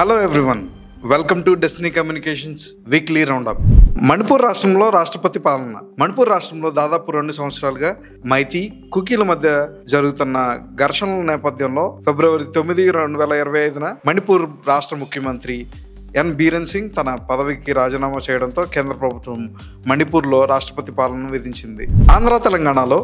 Hello everyone, welcome to destiny communications weekly round up. Manipur రాష్ట్రంలో రాష్ట్రపతి పాలన. మణిపూర్ రాష్ట్రంలో దాదాపు 2 సంవత్సరాలుగా మైతీ కుకీల మధ్య జరుగుతున్న ఘర్షణల నేపథ్యంలో ఫిబ్రవరి 9, 2025 మణిపూర్ రాష్ట్ర ముఖ్యమంత్రి ఎన్ బీరెన్ సింగ్ తన పదవికి రాజీనామా చేయడంతో కేంద్ర ప్రభుత్వం మణిపూర్లో రాష్ట్రపతి పాలన విధించింది. ఆంధ్ర తెలంగాణలో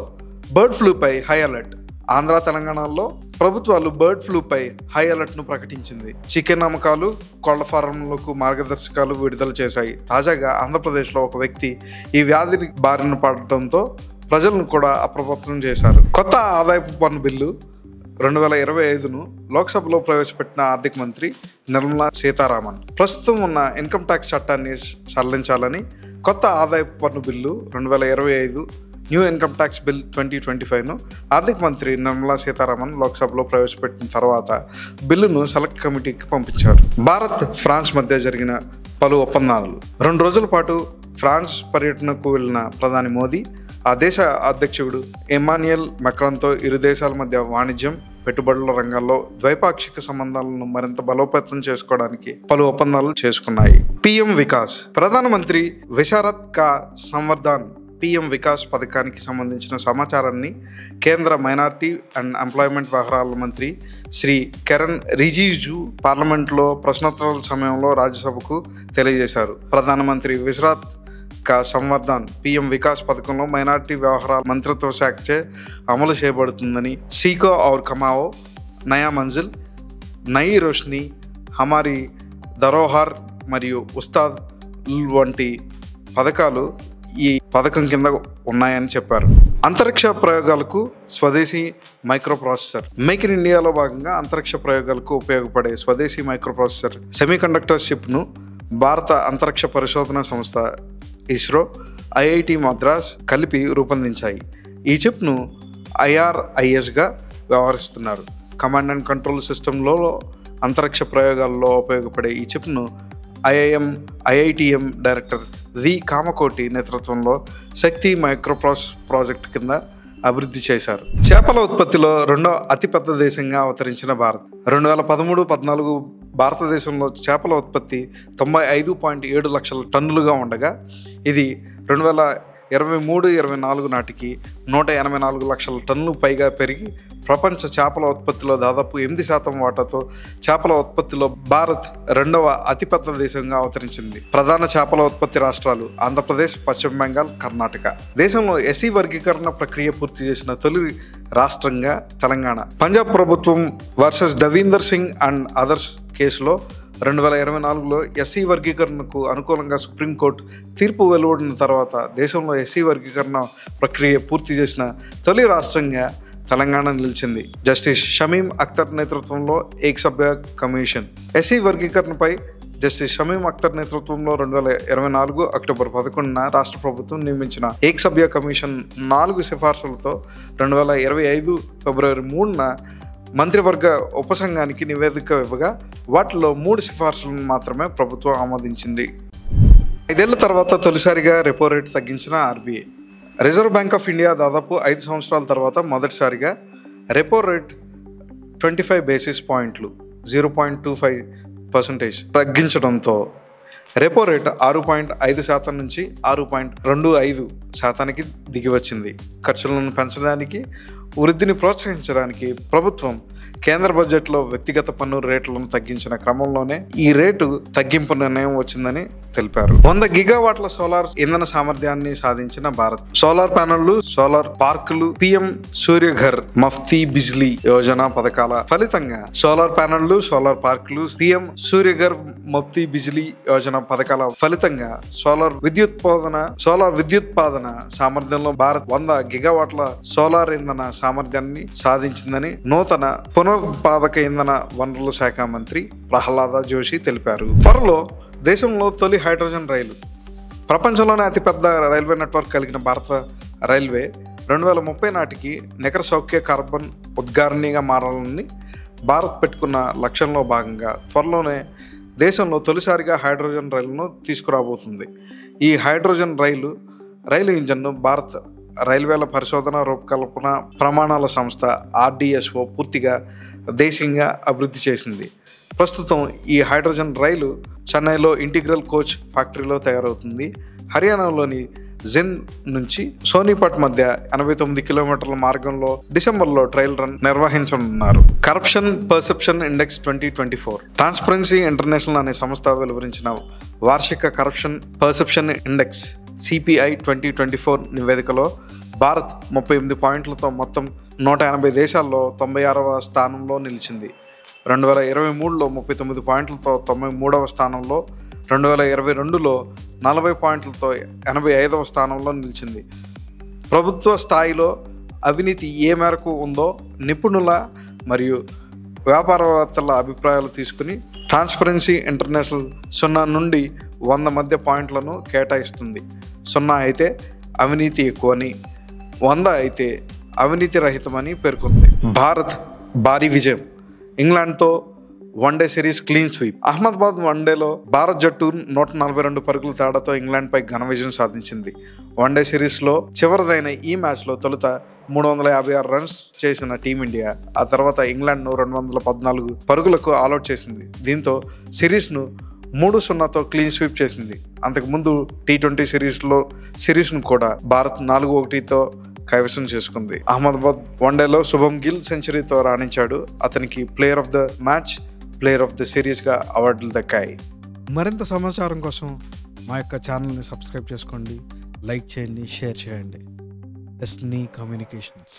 బర్డ్ ఫ్లూపై హై అలర్ట్. ఆంధ్ర తెలంగాణలో ప్రభుత్వాలు బర్డ్ ఫ్లూపై హై అలర్ట్ను ప్రకటించింది. చికెన్ అమ్మకాలు, కోళ్ల ఫారంలకు మార్గదర్శకాలు విడుదల చేశాయి. తాజాగా ఆంధ్రప్రదేశ్లో ఒక వ్యక్తి ఈ వ్యాధి బారిన పడటంతో ప్రజలను కూడా అప్రమత్తం చేశారు. కొత్త ఆదాయపు పన్ను బిల్లు 2025ను లోక్సభలో ప్రవేశపెట్టిన ఆర్థిక మంత్రి నిర్మలా సీతారామన్ ప్రస్తుతం ఉన్న ఇన్కమ్ ట్యాక్స్ చట్టాన్ని సడలించాలని కొత్త ఆదాయపు పన్ను bill 2025 new income tax bill 2025ను ఆర్థిక మంత్రి నిర్మలా సీతారామన్ లోక్సభలో ప్రవేశపెట్టిన తర్వాత బిల్లును సెలెక్ట్ కమిటీకి పంపించారు. భారత్, ఫ్రాన్స్ మధ్య జరిగిన పలు ఒప్పందాలు. 2 రోజుల పాటు ఫ్రాన్స్ పర్యటనకు వెళ్లిన ప్రధాని మోదీ ఆ దేశ అధ్యక్షుడు ఎమాన్యుయల్ మెక్రాన్తో ఇరు దేశాల మధ్య వాణిజ్యం, పెట్టుబడుల రంగాల్లో ద్వైపాక్షిక సంబంధాలను మరింత బలోపేతం చేసుకోవడానికి పలు ఒప్పందాలు చేసుకున్నాయి. పిఎం వికాస్. ప్రధానమంత్రి విశారత్ కా సంవర్ధన్ పిఎం వికాస్ పథకానికి సంబంధించిన సమాచారాన్ని కేంద్ర మైనారిటీ అండ్ ఎంప్లాయ్మెంట్ వ్యవహారాల మంత్రి శ్రీ కిరణ్ రిజిజు పార్లమెంట్లో ప్రశ్నోత్తరాల సమయంలో రాజ్యసభకు తెలియజేశారు. ప్రధానమంత్రి విశారత్ కా సంవర్ధన్ పిఎం వికాస్ పథకంలో మైనారిటీ వ్యవహారాల మంత్రిత్వ శాఖచే అమలు చేయబడుతుందని సీకో ఔర్ కమావో, నయా మంజిల్, నయీ రోష్ని, హమారీ ధరోహర్ మరియు ఉస్తాద్ వంటి పథకాలు ఈ పథకం కింద ఉన్నాయని చెప్పారు. అంతరిక్ష ప్రయోగాలకు స్వదేశీ మైక్రో ప్రాసెసర్. మేక్ ఇన్ ఇండియాలో భాగంగా అంతరిక్ష ప్రయోగాలకు ఉపయోగపడే స్వదేశీ మైక్రో ప్రాసెసర్ సెమీకండక్టర్ చిప్ను భారత అంతరిక్ష పరిశోధన సంస్థ ఇస్రో, ఐఐటి మద్రాస్ కలిపి రూపొందించాయి. ఈ చిప్ను IRISగా వ్యవహరిస్తున్నారు. కమాండ్ అండ్ కంట్రోల్ సిస్టంలో అంతరిక్ష ప్రయోగాల్లో ఉపయోగపడే ఈ చిప్ను IITM డైరెక్టర్ వి కామకోటి నేతృత్వంలో శక్తి మైక్రోప్రాసెస్ ప్రాజెక్టు కింద అభివృద్ధి చేశారు. చేపల ఉత్పత్తిలో 2వ అతిపెద్ద దేశంగా అవతరించిన భారత్. 2013-14 భారతదేశంలో చేపల ఉత్పత్తి 95.7 లక్షల టన్నులుగా ఉండగా ఇది 2023-24 నాటికి 184 లక్షల టన్నులు పైగా పెరిగి ప్రపంచ చేపల ఉత్పత్తిలో దాదాపు 8% వాటాతో చేపల ఉత్పత్తిలో భారత్ 2వ అతిపెద్ద దేశంగా అవతరించింది. ప్రధాన చేపల ఉత్పత్తి రాష్ట్రాలు ఆంధ్రప్రదేశ్, పశ్చిమ బెంగాల్, కర్ణాటక. దేశంలో ఎస్సీ వర్గీకరణ ప్రక్రియ పూర్తి చేసిన తొలి రాష్ట్రంగా తెలంగాణ. పంజాబ్ ప్రభుత్వం versus Davinder Singh and others కేసులో 2024లో ఎస్సీ వర్గీకరణకు అనుకూలంగా సుప్రీంకోర్టు తీర్పు వెలువడిన తర్వాత దేశంలో ఎస్సీ వర్గీకరణ ప్రక్రియ పూర్తి చేసిన తొలి రాష్ట్రంగా తెలంగాణ నిలిచింది. జస్టిస్ షమీం అఖ్తర్ నేతృత్వంలో ఏకసభ్య కమిషన్. ఎస్సీ వర్గీకరణపై జస్టిస్ షమీం అఖ్తర్ నేతృత్వంలో 2024 అక్టోబర్ 11న రాష్ట్ర ప్రభుత్వం నియమించిన ఏకసభ్య కమిషన్ 4 సిఫార్సులతో 2025 ఫిబ్రవరి 3న మంత్రివర్గ ఉపసంఘానికి నివేదిక ఇవ్వగా వాటిలో 3 సిఫార్సులను మాత్రమే ప్రభుత్వం ఆమోదించింది. 5 ఏళ్ల తర్వాత తొలిసారిగా రెపో రేటు తగ్గించిన RBI. Reserve bank of India దాదాపు 5 సంవత్సరాల తర్వాత మొదటిసారిగా రెపో రేట్ 25 బేసిస్ పాయింట్లు 0.25% తగ్గించడంతో రెపో రేట్ 6.5% నుంచి 6.25% దిగివచ్చింది. ఖర్చులను పెంచడానికి, వృద్ధిని ప్రోత్సహించడానికి ప్రభుత్వం కేంద్ర బడ్జెట్లో వ్యక్తిగత పన్ను రేట్లను తగ్గించిన క్రమంలోనే ఈ రేటు తగ్గింపు నిర్ణయం వచ్చిందని తెలిపారు. 100 గిగావాట్ల సోలార్ ఇంధన సామర్థ్యాన్ని సాధించిన భారత్. సోలార్ ప్యానెళ్లు, సోలార్ పార్కులు, పిఎం సూర్యఘర్, మఫ్తీ బిజ్లీ యోజన పథకాల ఫలితంగా సోలార్ ప్యానెళ్లు, సోలార్ పార్కులు, పిఎం సూర్యఘర్, మఫ్తీ బిజ్లీ యోజన పథకాల ఫలితంగా సోలార్ విద్యుత్పాదన సామర్థ్యంలో భారత్ 100 గిగావాట్ల సోలార్ ఇంధన సామర్థ్యాన్ని సాధించిందని నూతన పునరుత్పాదక ఇంధన వనరుల శాఖ మంత్రి ప్రహ్లాద జోషి తెలిపారు. త్వరలో దేశంలో తొలి హైడ్రోజన్ రైలు. ప్రపంచంలోనే అతిపెద్ద రైల్వే నెట్వర్క్ కలిగిన భారత రైల్వే 2030 నాటికి నికర సౌఖ్య కార్బన్ ఉద్గారిణిగా మారాలని భారత్ పెట్టుకున్న లక్ష్యంలో భాగంగా త్వరలోనే దేశంలో తొలిసారిగా హైడ్రోజన్ రైలును తీసుకురాబోతుంది. ఈ హైడ్రోజన్ రైలు ఇంజన్ను భారత్ రైల్వేల పరిశోధన రూపకల్పన ప్రమాణాల సంస్థ RDSO పూర్తిగా దేశీయంగా అభివృద్ధి చేసింది. ప్రస్తుతం ఈ హైడ్రోజన్ రైలు చెన్నైలో ఇంటిగ్రల్ కోచ్ ఫ్యాక్టరీలో తయారవుతుంది. హర్యానాలోని జింద్ నుంచి సోనీపట్ మధ్య 89 కిలోమీటర్ల మార్గంలో డిసెంబర్లో ట్రయల్ రన్ నిర్వహించనున్నారు. Corruption perception index 2024 transparency international అనే సంస్థ వెలువరించిన వార్షిక కరప్షన్ పర్సెప్షన్ ఇండెక్స్ CPI 2024 నివేదికలో భారత్ 38 పాయింట్లతో మొత్తం 180 దేశాల్లో 96వ స్థానంలో నిలిచింది. 2023లో 39 పాయింట్లతో 93వ స్థానంలో, 2022లో 40 పాయింట్లతో 85వ స్థానంలో నిలిచింది. ప్రభుత్వ స్థాయిలో అవినీతి ఏ మేరకు ఉందో నిపుణుల మరియు వ్యాపారవేత్తల అభిప్రాయాలు తీసుకుని ట్రాన్స్పరెన్సీ ఇంటర్నేషనల్ 0 నుండి 100 మధ్య పాయింట్లను కేటాయిస్తుంది. 0 అయితే అవినీతి ఎక్కువని, 100 అయితే అవినీతి రహితమని పేర్కొంది. భారత్ భారీ విజయం. ఇంగ్లాండ్తో one day series clean sweep. Ahmedabad వన్డేలో భారత్ జట్టు 142 పరుగుల తేడాతో ఇంగ్లాండ్పై ఘన విజయం సాధించింది. వన్డే సిరీస్లో చివరిదైన ఈ మ్యాచ్లో తొలుత 356 రన్స్ చేసిన టీమిండియా ఆ తర్వాత ఇంగ్లాండ్ను 214 పరుగులకు ఆల్అౌట్ చేసింది. దీంతో సిరీస్ను 3-0తో క్లీన్ స్వీప్ చేసింది. అంతకుముందు T20 సిరీస్ను కూడా భారత్ 4-1తో కైవసం చేసుకుంది. అహ్మదాబాద్ వన్డేలో శుభం గిల్ సెంచరీతో రాణించాడు. అతనికి player of the match, player of the సిరీస్గా అవార్డులు దక్కాయి. మరింత సమాచారం కోసం మా యొక్క ఛానల్ని సబ్స్క్రైబ్ చేసుకోండి, లైక్ చేయండి, షేర్ చేయండి. Destiny communications.